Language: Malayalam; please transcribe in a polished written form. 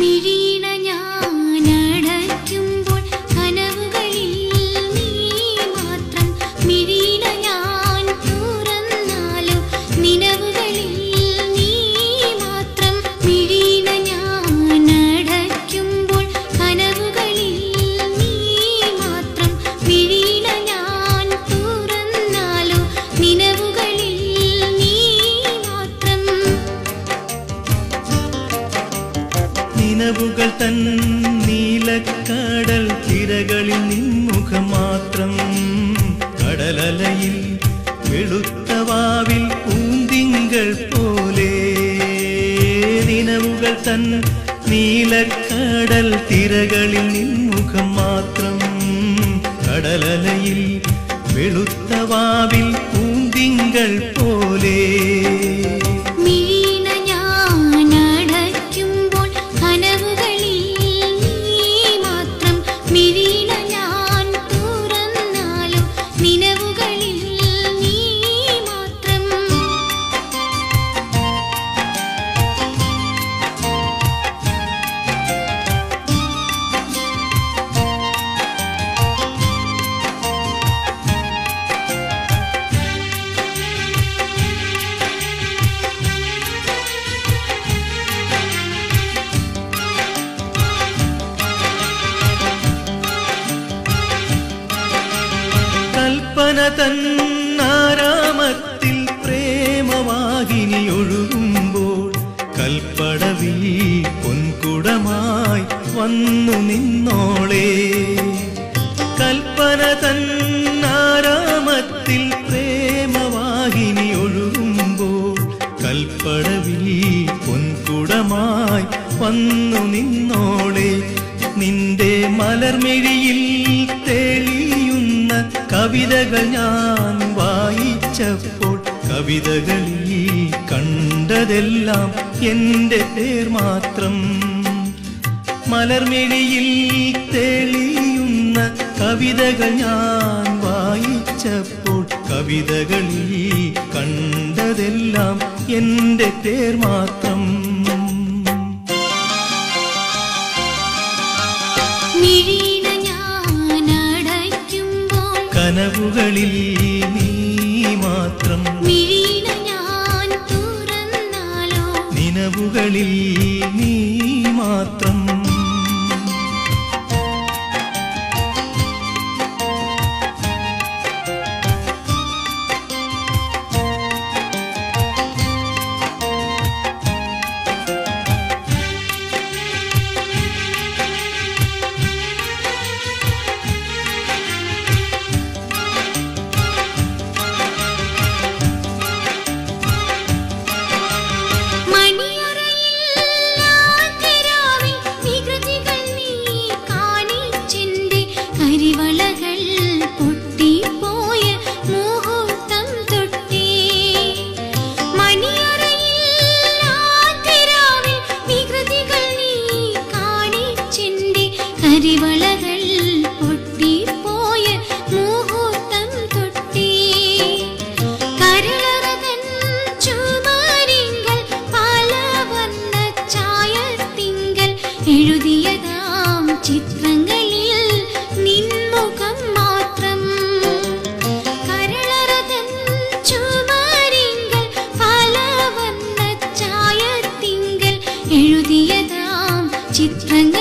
മിഴീണ ഞാനടയ്ക്കുമ്പോൾ കനവുകളിൽ നീ മാത്രം. മിഴീണ ഞാൻ തുറന്നാലോ നിലവുകളിൽ നീ മാത്രം. മിഴീണ ഞാനടയ്ക്കുമ്പോൾ കനവുകളിൽ നീ മാത്രം. മിഴീണ ഞാൻ തുറന്നാലോ നിലവുകളിൽ നീ മാത്രം. നിലവുകൾ തൻ നീലക്കടൽ തിരകളിൽ നിൻമുഖം മാത്രം. കടലലയിൽ വെളുത്ത വാവിൽ പൂന്തിങ്കൾ പോലെ. നിലവുകൾ തൻ നീലക്കടൽ തിരകളിൽ നിൻമുഖം മാത്രം. കടലലയിൽ വെളുത്ത വാവിൽ പൂന്തിങ്കൾ പോലെ. മിഴീണ ഞാനടയ്ക്കുമ്പോൾ കനവുകളിൽ നീ മാത്രം. മിഴീണ ഞാൻ തുറന്നാലോ നിലവുകളിൽ നീ മാത്രം. കൽപ്പന തന്നാരാമത്തിൽ പ്രേമവാഹിനി ഒഴുകുമ്പോൾ കൽപ്പടവിൽ പൊൻകുടമായി വന്നു നിന്നോളേ. കൽപ്പന തന്നാരാമത്തിൽ പ്രേമവാഹിനി ഒഴുകുമ്പോൾ കൽപ്പടവിൽ പൊൻകുടമായി വന്നു നിന്നോളേ. നിന്റെ മലർമിഴിയിൽ തെളിയുന്ന കവിതകൾ ഞാൻ വായിച്ചപ്പോൾ കവിതകളിൽ കണ്ടതെല്ലാം എൻ്റെ പേർ മാത്രം. മലർമിഴിയിൽ തെളിയുന്ന കവിതകൾ ഞാൻ വായിച്ചപ്പോൾ കവിതകളിൽ കണ്ടതെല്ലാം എൻ്റെ പേർ മാത്രം. മിഴീണ ഞാനടയ്ക്കുമ്പോൾ കനവുകളിൽ നീ മാത്രം. മിഴീണ ഞാൻ തുറന്നാലോ നിലവുകളിൽ നീ മാത്രം. കരിവളകൾ പൊട്ടിപ്പോയ മുഹൂർത്തം തൊട്ടേ. മണിയറയിൽ ആതിരാവിൽ വികൃതികൾ നീ കാണിച്ചെന്റെ. കരിവളകൾ പൊട്ടിപ്പോയ മുഹൂർത്തം തൊട്ടേ. കരളറതൻ ചുമരിങ്കൽ പല വർണ്ണ ചായത്തിങ്കൽ എഴുതിയതാം ചിത്രങ്ങളിൽ നിൻമുഖം മാത്രം. കരളറതൻ ചുമരിങ്കൽ പല വർണ്ണ ചായത്തിങ്കൽ എഴുതിയതാം ചിത്രങ്ങൾ